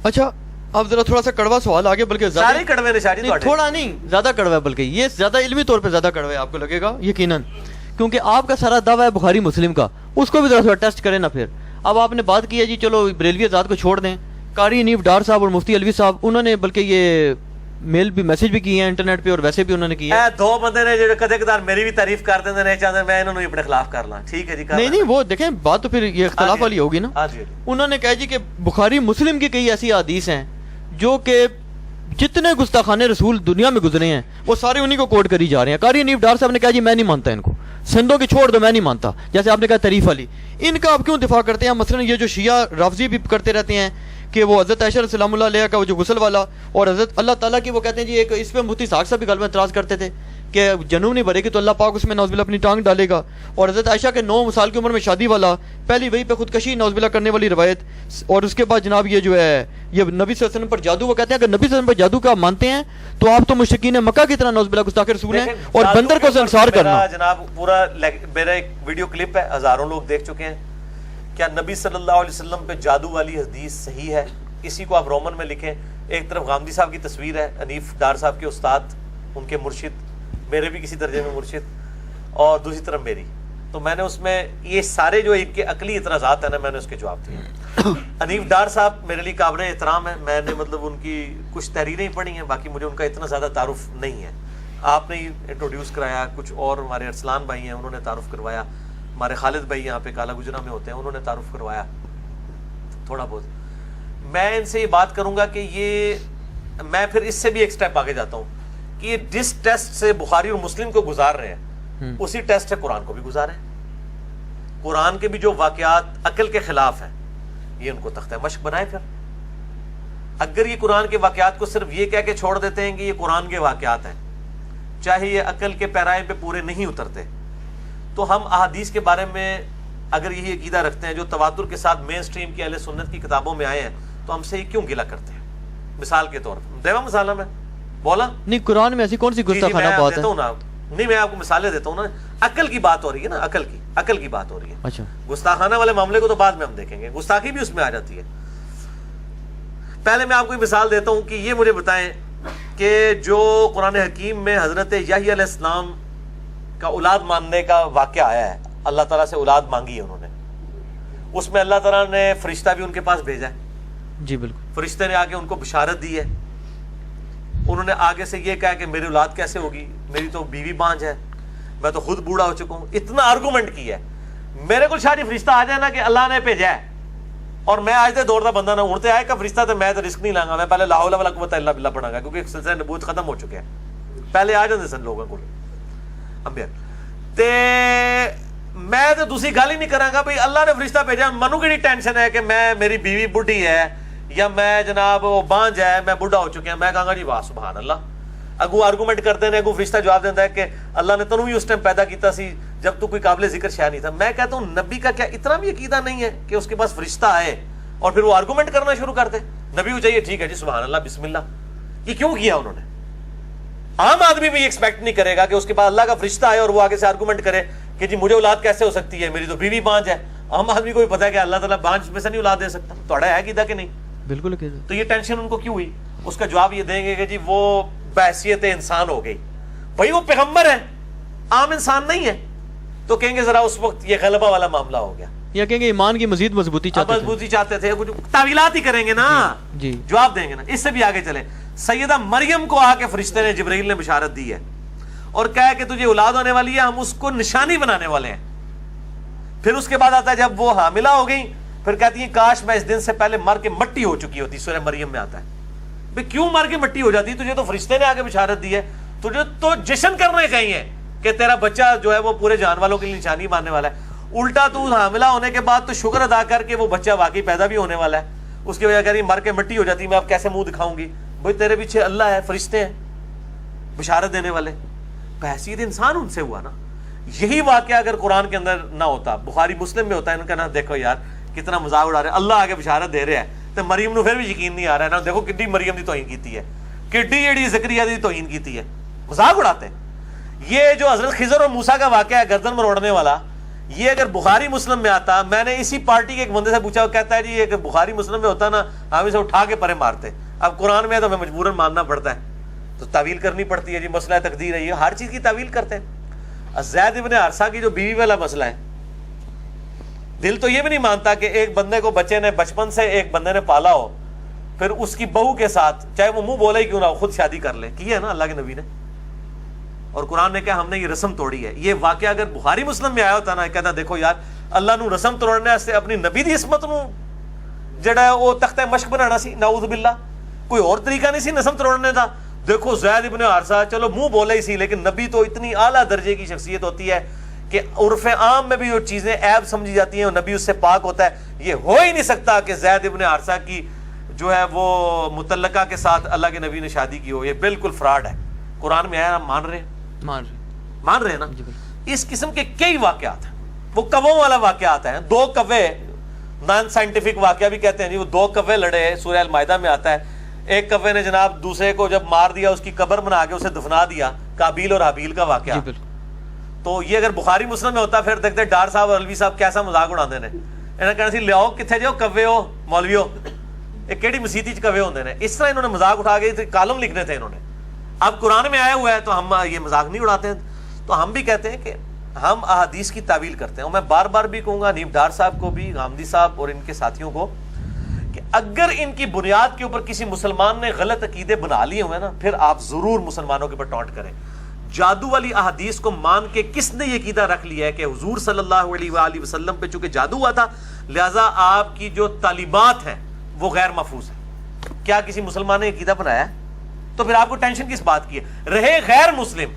اچھا اب ذرا تھوڑا سا کڑوا سوال آگے، بلکہ سارے کڑوے نے شاید تھوڑا نہیں زیادہ کڑوا ہے، بلکہ یہ زیادہ علمی طور پہ زیادہ کڑوا ہے آپ کو لگے گا یقیناً، کیونکہ آپ کا سارا دعویٰ ہے بخاری مسلم کا، اس کو بھی ذرا ٹیسٹ کریں نا. پھر اب آپ نے بات کی ہے جی چلو بریلوی آزاد کو چھوڑ دیں، قاری انیف ڈار صاحب اور مفتی علوی صاحب انہوں نے بلکہ یہ میل بھی میسج بھی کیے ہیں انٹرنیٹ پہ، اور ویسے بھی انہوں نے کیا ہے. دو بندے نے جو کدے کدار میری بھی تعریف کر دیں نہیں چاہتے میں انہوں نے اپنے خلاف کر لاں. ٹھیک ہے جی، نہیں وہ دیکھیں بات تو پھر یہ اختلاف والی ہوگی نا. انہوں نے کہا جی کہ بخاری مسلم کی کئی ایسی حدیث ہیں جو کہ جتنے گستاخانے رسول دنیا میں گزرے ہیں وہ سارے انہی کو کوٹ کری جا رہے ہیں. قاری انیف ڈار صاحب نے کہا جی میں نہیں مانتا ان کو، سندھوں کی چھوڑ دو میں نہیں مانتا. جیسے آپ نے کہا طریف علی، ان کا آپ کیوں دفاع کرتے ہیں؟ مثلا یہ جو شیعہ رافضی بھی کرتے رہتے ہیں کہ وہ حضرت عائشہ السلام اللہ علیہ کا وہ جو غسل والا، اور حضرت اللہ تعالیٰ کی وہ کہتے ہیں جی ایک اس پہ مفتی ساق صاحب بھی غالباً اعتراض کرتے تھے کہ جنوب نہیں بھرے گی تو اللہ پاک اس میں نعوذ باللہ اپنی ٹانگ ڈالے گا، اور حضرت عائشہ کے 9 سال کی عمر میں شادی والا پہلی وہی پہ خودکشی نعوذ باللہ کرنے والی روایت، اور اس کے بعد جناب یہ جو ہے یہ نبی صلی اللہ علیہ وسلم پر جادو، وہ کہتے ہیں اگر نبی صلی اللہ علیہ وسلم پر جادو کا مانتے ہیں تو آپ تو مشرکین مکہ کی طرح نعوذ باللہ گستاخ رسول ہیں، اور بندر کو سنسار کرنا. جناب پورا میرا ایک ویڈیو کلپ ہے، ہزاروں لوگ دیکھ چکے ہیں. کیا نبی صلی اللہ علیہ وسلم پہ جادو والی حدیث صحیح ہے؟ اسی کو آپ رومن میں لکھیں. ایک طرف غامدی صاحب کی تصویر ہے، انیف ڈار صاحب کے استاد، ان کے مرشد، میرے بھی کسی درجے میں مرشد، اور دوسری طرف میری. تو میں نے اس میں یہ سارے جو ان کے عقلی اعتراضات ہیں نا میں نے اس کے جواب دیے. انیف ڈار صاحب میرے لیے قابل احترام ہے، میں نے مطلب ان کی کچھ تحریریں پڑھی ہیں، باقی مجھے ان کا اتنا زیادہ تعارف نہیں ہے. آپ نے انٹروڈیوس کرایا، کچھ اور ہمارے ارسلان بھائی ہیں انہوں نے تعارف کروایا، ہمارے خالد بھائی یہاں پہ کالا گجرا میں ہوتے ہیں انہوں نے تعارف کروایا تھوڑا بہت. میں ان سے یہ بات کروں گا کہ یہ میں پھر اس سے بھی ایک سٹیپ آگے جاتا ہوں کہ یہ جس ٹیسٹ سے بخاری اور مسلم کو گزار رہے ہیں اسی ٹیسٹ سے قرآن کو بھی گزارے. قرآن کے بھی جو واقعات عقل کے خلاف ہیں یہ ان کو تختہ مشق بنائے. پھر اگر یہ قرآن کے واقعات کو صرف یہ کہہ کے چھوڑ دیتے ہیں کہ یہ قرآن کے واقعات ہیں، چاہے یہ عقل کے پیرائے پہ پورے نہیں اترتے، تو ہم احادیث کے بارے میں اگر یہی عقیدہ رکھتے ہیں جو تواتر کے ساتھ مین سٹریم کی اہل سنت کی کتابوں میں آئے ہیں تو ہم سے یہ کیوں گلہ کرتے ہیں؟ مثال کے طور پر دیوا مثالہ میں بولا نہیں قرآن میں ایسی کون سی گستاخانہ بات ہے؟ نہیں میں آپ کو مثالیں دیتا ہوں نا. عقل کی بات ہو رہی ہے نا، عقل کی بات ہو رہی ہے. اچھا گستاخانہ والے معاملے کو تو بعد میں ہم دیکھیں گے، گستاخی بھی اس میں آ جاتی ہے. پہلے میں آپ کو مثال دیتا ہوں کہ یہ مجھے بتائیں کہ جو قرآن حکیم میں حضرت یحییٰ علیہ السلام کا اولاد ماننے کا واقعہ آیا ہے، اللہ تعالیٰ سے اولاد مانگی ہے انہوں نے، اس میں اللہ تعالیٰ نے فرشتہ بھی ان کے پاس بھیجا ہے. جی بالکل. فرشتے نے آ کے ان کو بشارت دی ہے. انہوں نے آگے سے یہ کہا کہ میری اولاد کیسے ہوگی، میری تو بیوی بانج ہے، میں تو خود بوڑھا ہو چکا ہوں. اتنا آرگومنٹ کیا ہے. میرے کو شاید فرشتہ آ جائے نا کہ اللہ نے بھیجا ہے اور میں آج دے دوڑتا بندہ نہ اڑتے آئے کا فرشتہ، تو میں تو رسک نہیں لاں گا، میں پہلے لا حول ولا قوت الا باللہ پڑھاں گا کیونکہ سلسلہ نبوت ختم ہو چکے ہیں. پہلے آ جاندے سن لوگوں کو انبیاء تے میں تو دوسری گل ہی نہیں کراں گا بھئی اللہ نے فرشتہ بھیجا. منو کیڑی ٹینشن ہے کہ میں میری بیوی بڈھی ہے یا میں جناب وہ بانج ہے، میں بڈھا ہو چکا ہوں. میں کہاں گا جی واہ سبحان اللہ. اگو آرگومنٹ کرتے ہیں، اگو فرشتہ جواب دیتا ہے کہ اللہ نے تنوں بھی اس ٹائم پیدا کیتا سی جب تو کوئی قابل ذکر شے نہیں تھا. میں کہتا ہوں نبی کا کیا اتنا بھی عقیدہ نہیں ہے کہ اس کے پاس فرشتہ آئے اور پھر وہ آرگومنٹ کرنا شروع کرتے؟ نبی کو چاہیے ٹھیک ہے جی سبحان اللہ بسم اللہ. یہ کیوں کیا انہوں نے؟ عام آدمی بھی ایکسپیکٹ نہیں کرے گا کہ اس کے پاس اللہ کا فرشتہ آئے اور وہ آگے سے آرگومنٹ کرے کہ جی مجھے اولاد کیسے ہو سکتی ہے، میری تو بیوی بانج ہے. عام آدمی کو بھی پتا ہے کہ اللہ تعالیٰ بانج میں سے نہیں اولاد دے سکتا. تھوڑا ہے عقیدہ کہ نہیں؟ بالکل. تو یہ ٹینشن ان کو کیوں ہوئی؟ اس کا جواب یہ دیں گے کہ جی وہ بحیثیت انسان ہو گئی. بھائی وہ پیغمبر ہے، عام انسان نہیں ہے، تو کہیں گے ذرا اس وقت یہ غلبہ والا معاملہ ہو گیا، یا کہیں گے ایمان کی مزید مضبوطی چاہتے تھے. تعویلات ہی کریں گے نا. جی جواب دیں گے نا. اس سے بھی آگے چلیں. سیدہ مریم کو آ کے فرشتے نے جبرائیل نے بشارت دی ہے اور کہا کہ تجھے اولاد ہونے والی ہے، ہم اس کو نشانی بنانے والے ہیں. پھر اس کے بعد آتا ہے جب وہ حاملہ ہو گئی پھر کہتی ہیں کاش میں اس دن سے پہلے مر کے مٹی ہو چکی ہوتی. سورہ مریم میں آتا ہے. بھئی کیوں مر کے مٹی ہو جاتی؟ تجھے تو فرشتے نے آگے بشارت دی ہے، تجھے تو جشن کرنے چاہیے کہ تیرا بچہ جو ہے وہ پورے جان والوں کے لیے نشانی ماننے والا ہے. الٹا تو حاملہ ہونے کے بعد تو شکر ادا کر کے وہ بچہ واقعی پیدا بھی ہونے والا ہے، اس کی وجہ کہہ رہی مر کے مٹی ہو جاتی میں اب کیسے منہ دکھاؤں گی. بھئی تیرے پیچھے اللہ ہے، فرشتے ہیں بشارت دینے والے. بحیثیت انسان ان سے ہوا نا. یہی واقعہ اگر قرآن کے اندر نہ ہوتا، بخاری مسلم میں ہوتا ہے، ان کا نا دیکھو یار کتنا مذاق اڑا رہے ہیں، اللہ آگے بشارت دے رہے ہیں تو مریم نو پھر بھی یقین نہیں آ رہا ہے نا. دیکھو کڈی مریم دی توہین کیتی ہے، کڈی جیڑی زکریا دی توہین کیتی ہے، مذاق اڑاتے ہیں. یہ جو حضرت خضر اور موسیٰ کا واقعہ ہے گردن مروڑنے والا، یہ اگر بخاری مسلم میں آتا, میں نے اسی پارٹی کے ایک بندے سے پوچھا, وہ کہتا ہے جی یہ بخاری مسلم میں ہوتا نا ہم اسے اٹھا کے پرے مارتے, اب قرآن میں ہے تو ہمیں مجبوراً ماننا پڑتا ہے, تو تعویل کرنی پڑتی ہے, جی مسئلہ تقدیر ہے, یہ ہر چیز کی تعویل کرتے ہیں. زید ابن حارثہ کی جو بیوی والا مسئلہ ہے, دل تو یہ بھی نہیں مانتا کہ ایک بندے کو بچے نے بچپن سے ایک بندے نے پالا ہو, پھر اس کی بہو کے ساتھ چاہے وہ منہ بولے ہی کیوں نہ ہو خود شادی کر لے, کی ہے نا اللہ کے نبی نے, اور قرآن نے کہا ہم نے یہ رسم توڑی ہے. یہ واقعہ اگر بخاری مسلم میں آیا ہوتا نا, کہتا دیکھو یار اللہ نو رسم توڑنے سے اپنی نبی دی عصمت نو جڑا ہے وہ تختہ مشق بنانا سی, نعوذ باللہ, کوئی اور طریقہ نہیں سی رسم توڑنے دا. دیکھو زید ابن حارثہ چلو منہ بولے ہی سی, لیکن نبی تو اتنی اعلیٰ درجے کی شخصیت ہوتی ہے کہ عرف عام میں بھی جو چیزیں عیب سمجھی جاتی ہیں نبی اس سے پاک ہوتا ہے. یہ ہو ہی نہیں سکتا کہ زید ابن حارثہ کی جو ہے وہ متعلقہ کے ساتھ اللہ کے نبی نے شادی کی ہو, یہ بالکل فراڈ ہے. قرآن میں آیا, مان رہے ہیں نا. اس قسم کے کئی واقعات ہیں, وہ کووں والا واقعات ہیں, 2 کوے, نان سائنٹیفک واقعہ بھی کہتے ہیں جی, وہ 2 کوے لڑے, سورہ المائدہ میں آتا ہے. ایک کوے نے جناب دوسرے کو جب مار دیا اس کی قبر بنا کے اسے دفنا دیا, قابیل اور حابیل کا واقعہ. تو یہ اگر بخاری مسلم میں ہوتا پھر دیکھتے ڈار صاحب اور الوی صاحب کیسا مذاق اڑا دے نے, انہوں نے کہنا سی لیاؤ کتنے جو کوے ہو مولویو, ایک کیڑی مسیتی چ کوے ہوندے نے. اس طرح انہوں نے مذاق اٹھا کے کالم لکھنے تھے انہوں نے. اب قرآن میں آیا ہوا ہے تو ہم یہ مذاق نہیں اڑاتے ہیں. تو ہم بھی کہتے ہیں کہ ہم احادیث کی تعویل کرتے ہیں, اور میں بار بار بھی کہوں گا حنیف ڈار صاحب کو بھی, غامدی صاحب اور ان کے ساتھیوں کو, کہ اگر ان کی بنیاد کے اوپر کسی مسلمان نے غلط عقیدے بنا لیے ہوئے نا, پھر آپ ضرور مسلمانوں کے اوپر ٹونٹ کریں. جادو والی احادیث کو مان کے کس نے یہ عقیدہ رکھ لیا ہے کہ حضور صلی اللہ علیہ وآلہ وسلم پہ چونکہ جادو ہوا تھا لہٰذا آپ کی جو تعلیمات ہیں وہ غیر محفوظ ہیں. کیا کسی مسلمان نے عقیدہ بنایا ہے؟ تو پھر آپ کو ٹینشن کس بات کی ہے؟ رہے غیر مسلم,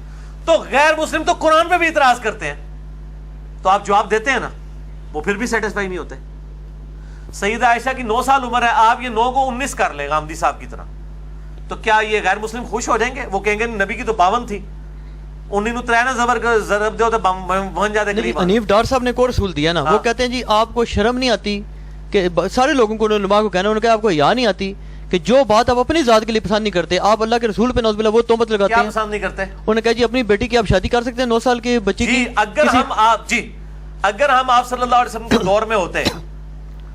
تو غیر مسلم تو قرآن پہ بھی اعتراض کرتے ہیں, تو آپ جواب دیتے ہیں نا, وہ پھر بھی سیٹسفائی نہیں ہوتے. سیدہ عائشہ کی 9 سال عمر ہے, آپ یہ 9 کو 19 کر لیں غامدی صاحب کی طرح, تو کیا یہ غیر مسلم خوش ہو جائیں گے؟ وہ کہیں گے نبی کی تو 52 تھی, انہیں نو 3 ضرب دے تو بن جاتے قریب. حنیف ڈار صاحب نے ایک اور اصول دیا نا, وہ کہتے ہیں جی آپ کو شرم نہیں آتی کہ سارے لوگوں کو علماء کو کہنا, انہوں نے کہا آپ کو یا نہیں آتی کہ جو بات آپ اپنی ذات کے لیے پسند نہیں کرتے آپ اللہ کے رسول پہ نعوذ باللہ وہ تہمت لگاتے ہیں. کیا پسند نہیں کرتے؟ انہوں نے کہا جی اپنی بیٹی کی آپ شادی کر سکتے ہیں 9 سال کے بچی کی. اگر ہم آپ صلی اللہ علیہ وسلم کے دور میں ہوتے ہیں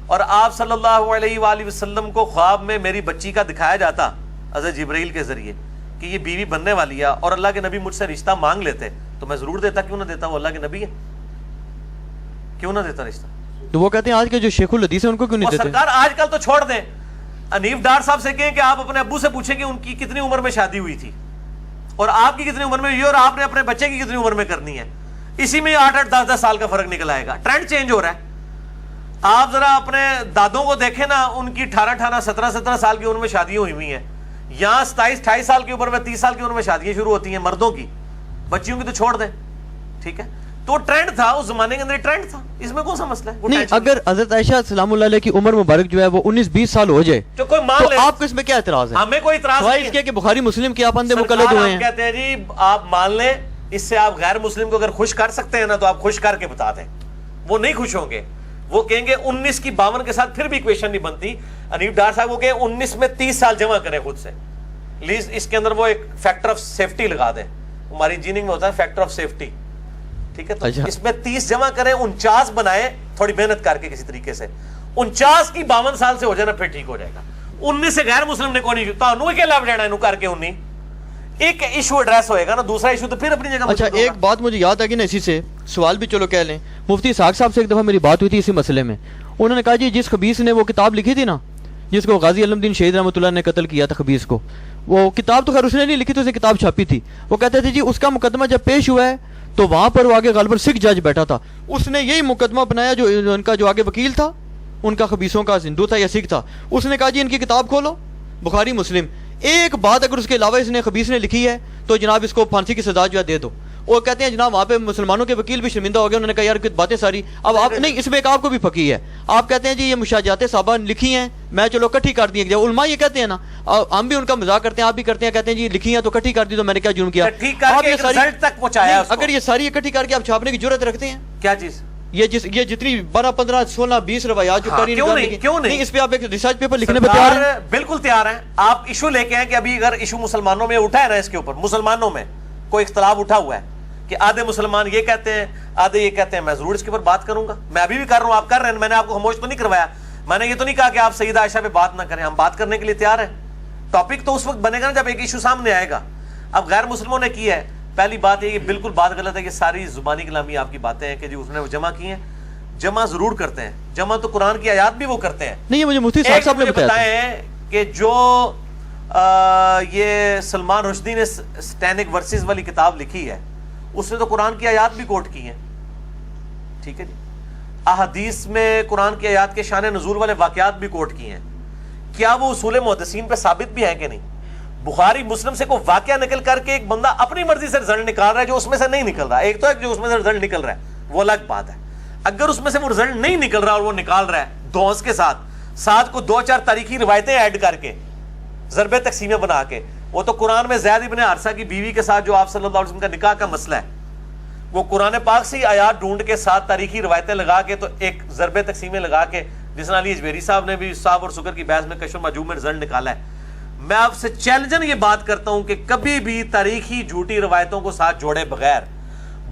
اور آپ صلی اللہ علیہ وآلہ وسلم کو خواب میں میری بچی کا دکھایا جاتا حضرت جبرائیل کے ذریعے کہ یہ بیوی بننے والی ہے, اور اللہ کے نبی مجھ سے رشتہ مانگ لیتے, تو میں ضرور دیتا. کیوں نہ دیتا؟ وہ اللہ کے نبی ہے, کیوں نہ دیتا رشتہ؟ تو وہ کہتے ہیں آج کے جو شیخ الحدیث ہیں ان کو کیوں نہیں دیتے؟ سرکار آج کل تو چھوڑ دیں, حنیف ڈار صاحب سے کہیں کہ آپ اپنے ابو سے پوچھیں کہ ان کی کتنی عمر میں شادی ہوئی تھی اور آپ کی کتنی عمر میں ہوئی, اور آپ نے اپنے بچے کی کتنی عمر میں کرنی ہے, اسی میں 8-8 10-10 سال کا فرق نکل آئے گا. ٹرینڈ چینج ہو رہا ہے. آپ ذرا اپنے دادوں کو دیکھیں نا, ان کی 18 17 سال کی عمر میں شادیاں ہوئی ہوئی ہیں. یہاں 27-28 سال کی عمر میں 30 سال کی عمر میں شادیاں شروع ہوتی ہیں مردوں کی, بچیوں کی تو چھوڑ دیں. ٹھیک ہے, تو ٹرینڈ تھا اس زمانے کے اندر, ٹرینڈ تھا, اس میں کون سا مسئلہ ہے؟ نہیں, اگر حضرت عائشہ سلام اللہ علیہ کی عمر مبارک جو ہے وہ 19-20 سال ہو جائے تو کوئی مان لے, آپ کو اس میں کیا اعتراض ہے؟ ہمیں کوئی اعتراض نہیں ہے کہ بخاری مسلم کی آپ اندھے مقلد ہوئے ہیں. کہتے ہیں جی آپ مان لیں, اس سے آپ غیر مسلم کو اگر خوش کر سکتے ہیں نا تو آپ خوش کر کے بتا دیں. وہ نہیں خوش ہوں گے, وہ کہیں گے 19 کی 52 کے ساتھ پھر بھی ایکویشن نہیں بنتی. حنیف ڈار صاحب وہ کہیں 19 میں 30 سال جمع کریں خود سے, پلیز اس کے اندر وہ ایک فیکٹر آف سیفٹی لگا دیں. ہماری انجینئرنگ میں ہوتا ہے فیکٹر آف سیفٹی, ٹھیک ہے, تو اس میں 30 جمع کریں, 49 بنائیں تھوڑی محنت کر کے کسی طریقے سے, 49 کی 52 سال سے ہو جائے نا پھر ٹھیک ہو جائے گا. 19 سے غیر مسلم نے کوئی نہیں, تو کیا لاب لینا ہے کر کے 19 ایک ایشو ایڈریس ہوئے گا نا, دوسرا ایشو تو پھر اپنی جگہ. اچھا ایک بات مجھے یاد آ گئی نا, اسی سے سوال بھی چلو کہہ لیں. مفتی اسحاق صاحب سے ایک دفعہ میری بات ہوئی تھی اسی مسئلے میں. انہوں نے کہا جی جس خبیث نے وہ کتاب لکھی تھی نا, جس کو غازی علم دین شہید رحمۃ اللہ نے قتل کیا تھا خبیث کو, وہ کتاب تو خیر اس نے نہیں لکھی, تو اس نے کتاب چھاپی تھی. وہ کہتے تھے جی اس کا مقدمہ جب پیش ہوا ہے تو وہاں پر وہ آگے غالباً سکھ جج بیٹھا تھا, اس نے یہی مقدمہ بنایا جو ان کا جو آگے وکیل تھا ان کا خبیثوں کا ہندو تھا یا سکھ تھا. اس نے کہا جی ان کی کتاب کھولو بخاری مسلم, ایک بات اگر اس کے علاوہ اس نے خبیث نے لکھی ہے تو جناب اس کو پھانسی کی سزا جو ہے دے دو. وہ کہتے ہیں جناب وہاں پہ مسلمانوں کے وکیل بھی شرمندہ ہو گئے, انہوں نے کہا یار کچھ باتیں ساری. اب آپ نہیں, اس میں ایک آپ کو بھی پھکی ہے, آپ کہتے ہیں جی یہ مشاجات صحابہ لکھی ہیں, میں چلو کٹھی کر دی. علماء یہ کہتے ہیں نا, ہم بھی ان کا مذاق کرتے ہیں, آپ بھی کرتے ہیں, کہتے ہیں جی لکھی ہیں تو کٹھی کر دی, تو میں نے کیا جرم کیا؟ اگر یہ ساری اکٹھی کر کے آپ چھاپنے کی جرت رکھتے ہیں, کیا چیز یہ جتنی 12 15 16 20 روایات جو کری کیوں نہیں اس پہ آپ ایک ریسرچ پیپر لکھنے پہ تیار ہیں؟ بالکل تیار ہیں. آپ ایشو لے کے ہیں کہ ابھی اگر ایشو مسلمانوں میں اٹھا ہے نا, اس کے اوپر مسلمانوں میں کوئی اختلاف اٹھا ہوا ہے, کہ آدھے مسلمان یہ کہتے ہیں آدھے یہ کہتے ہیں. میں ضرور اس کے اوپر بات کروں گا, میں ابھی بھی کر رہا ہوں, آپ کر رہے ہیں, میں نے آپ کو خاموش تو نہیں کروایا, میں نے یہ تو نہیں کہا کہ آپ سیدہ عائشہ پہ بات نہ کریں, ہم بات کرنے کے لیے تیار ہیں. ٹاپک تو اس وقت بنے گا نا جب ایک ایشو سامنے آئے گا. اب غیر مسلموں نے کی ہے, پہلی بات یہ کہ بالکل بات غلط ہے کہ ساری زبانی کلامی آپ کی باتیں ہیں کہ جی اس نے وہ جمع کی ہیں. جمع ضرور کرتے ہیں, جمع تو قرآن کی آیات بھی وہ کرتے ہیں. نہیں, یہ مجھے مفتی صاحب نے بتایا کہ جو یہ سلمان رشدی نے سٹینک ورسز والی کتاب لکھی ہے اس نے تو قرآن کی آیات بھی کوٹ کی ہیں. ٹھیک ہے جی, احادیث میں قرآن کی آیات کے شان نزول والے واقعات بھی کوٹ کی ہیں. کیا وہ اصول محدثین پہ ثابت بھی ہیں کہ نہیں؟ بخاری مسلم سے کوئی واقعہ نکل کر کے ایک بندہ اپنی مرضی سے رزلٹ نکال رہا ہے جو اس میں سے نہیں نکل رہا. ایک تو ہے جو اس میں سے رزلٹ نکل رہا ہے وہ الگ بات ہے. اگر اس میں سے وہ رزلٹ نہیں نکل رہا اور وہ نکال رہا ہے دھونس کے ساتھ کو 2-4 تاریخی روایتیں ایڈ کر کے ضرب تقسیمیں بنا کے, وہ تو قرآن میں زید ابن حارثہ کی بیوی کے ساتھ جو آپ صلی اللہ علیہ وسلم کا نکاح کا مسئلہ ہے وہ قرآن پاک سے آیات ڈھونڈ کے 7 تاریخی روایتیں لگا کے تو ایک ضرب تقسیمیں لگا کے, جس طرح علی اجمیری صاحب نے بھی صاحب اور سکر کی بحث میں کشف المحجوب میں رزلٹ نکالا ہے. میں آپ سے چیلنجن یہ بات کرتا ہوں کہ کبھی بھی تاریخی جھوٹی روایتوں کو ساتھ جوڑے بغیر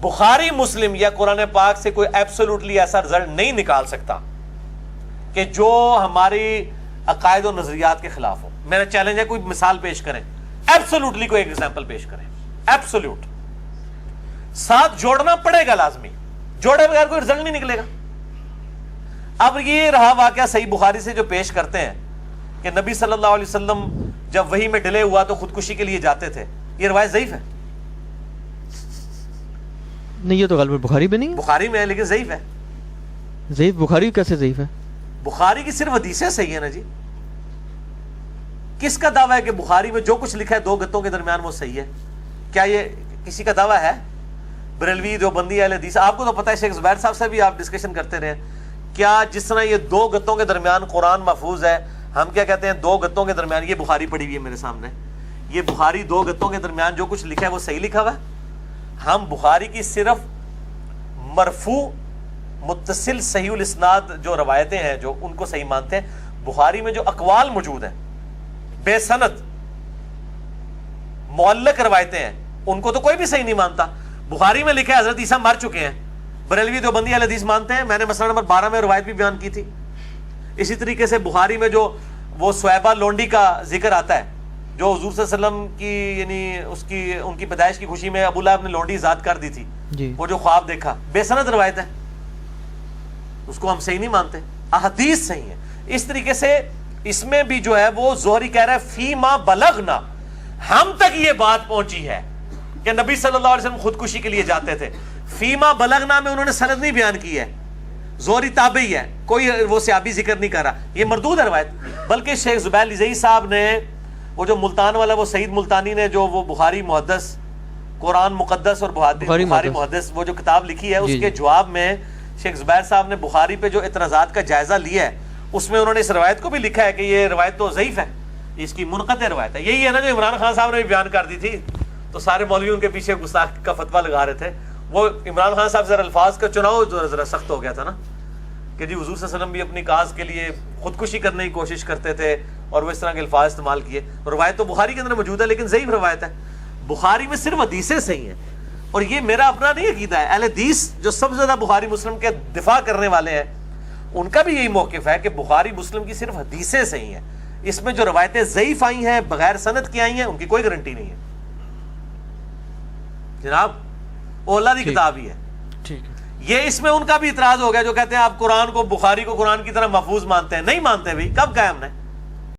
بخاری مسلم یا قرآن پاک سے کوئی ایبسولوٹلی ایسا رزلٹ نہیں نکال سکتا کہ جو ہماری عقائد و نظریات کے خلاف ہو. میرا چیلنج ہے کوئی مثال پیش کریں, ایبسولوٹلی کوئی ایگزامپل پیش کریں, ایبسولوٹ. ساتھ جوڑنا پڑے گا لازمی, جوڑے بغیر کوئی رزلٹ نہیں نکلے گا. اب یہ رہا واقعہ صحیح بخاری سے جو پیش کرتے ہیں کہ نبی صلی اللہ علیہ وسلم جب وحی میں ڈلے ہوا تو خودکشی کے لیے جاتے تھے, یہ روایت ضعیف ہے. نہیں, یہ تو غالباً بخاری میں نہیں, بخاری میں ہے لیکن ضعیف ہے. ضعیف بخاری کیسے ضعیف ہے؟ بخاری کی صرف حدیثیں صحیح ہے نا جی. کس کا دعویٰ ہے کہ بخاری میں جو کچھ لکھا ہے 2 گتوں کے درمیان وہ صحیح ہے؟ کیا یہ کسی کا دعویٰ ہے؟ بریلوی دیوبندی اہل حدیث, آپ کو تو پتہ ہے, شیخ زبیر صاحب سے بھی آپ ڈسکشن کرتے رہے. کیا جس طرح یہ 2 گتوں کے درمیان قرآن محفوظ ہے, ہم کیا کہتے ہیں 2 گتوں کے درمیان, یہ بخاری پڑھی ہوئی ہے میرے سامنے, یہ بخاری 2 گتوں کے درمیان جو کچھ لکھا ہے وہ صحیح لکھا ہوا ہے. ہم بخاری کی صرف مرفوع متصل صحیح الاسناد جو روایتیں ہیں جو ان کو صحیح مانتے ہیں. بخاری میں جو اقوال موجود ہیں بے سند معلق روایتیں ہیں ان کو تو کوئی بھی صحیح نہیں مانتا. بخاری میں لکھا ہے حضرت عیسیٰ مر چکے ہیں, بریلوی دیوبندی اہل حدیث مانتے ہیں. میں نے مسئلہ نمبر 12 میں روایت بھی بیان کی تھی. اسی طریقے سے بخاری میں جو وہ سویبہ لونڈی کا ذکر آتا ہے جو حضور صلی اللہ علیہ وسلم کی یعنی ان کی پیدائش کی خوشی میں ابو لہب نے لونڈی ذات کر دی تھی جی. وہ جو خواب دیکھا, بے سند روایت ہے, اس کو ہم صحیح نہیں مانتے. احادیث صحیح ہے. اس طریقے سے اس میں بھی جو ہے وہ زہری کہہ رہا ہے فیما بلغنا, ہم تک یہ بات پہنچی ہے کہ نبی صلی اللہ علیہ وسلم خودکشی کے لیے جاتے تھے. فیما بلغنا میں انہوں نے سند نہیں بیان کی ہے, زہری تابعی ہے, کوئی وہ صحابی ذکر نہیں کر رہا, یہ مردود ہے روایت. بلکہ شیخ زبیر لزئی صاحب نے وہ جو ملتان والا وہ سعید ملتانی نے جو وہ بخاری محدث قرآن مقدس اور بخاری محدث وہ جو کتاب لکھی ہے اس کے جواب میں شیخ زبیر صاحب نے بخاری پہ جو اعتراضات کا جائزہ لیا ہے اس میں انہوں نے اس روایت کو بھی لکھا ہے کہ یہ روایت تو ضعیف ہے, اس کی منقطع روایت ہے. یہی ہے نا جو عمران خان صاحب نے بھی بیان کر دی تھی تو سارے مولوی ان کے پیچھے گستاخ کا فتویٰ لگا رہے تھے. وہ عمران خان صاحب ذرا الفاظ کا چناؤ جو ذرا سخت ہو گیا تھا نا کہ جی حضور صلی اللہ علیہ وسلم بھی اپنی کاز کے لیے خودکشی کرنے کی کوشش کرتے تھے اور وہ اس طرح کے الفاظ استعمال کیے. روایت تو بخاری کے اندر موجود ہے لیکن ضعیف روایت ہے. بخاری میں صرف حدیثیں صحیح ہیں, اور یہ میرا اپنا نہیں عقیدہ ہے. اہل حدیث جو سب سے زیادہ بخاری مسلم کے دفاع کرنے والے ہیں ان کا بھی یہی موقف ہے کہ بخاری مسلم کی صرف حدیثیں صحیح ہیں, اس میں جو روایتیں ضعیف آئی ہیں بغیر سند کی آئی ہیں ان کی کوئی گارنٹی نہیں ہے جناب. اولا دی کتاب ہی ہے. یہ اس میں ان کا بھی اعتراض ہو گیا جو کہتے ہیں آپ قرآن کو بخاری کو قرآن کی طرح محفوظ مانتے ہیں. نہیں مانتے بھائی, کب کہا ہم نے؟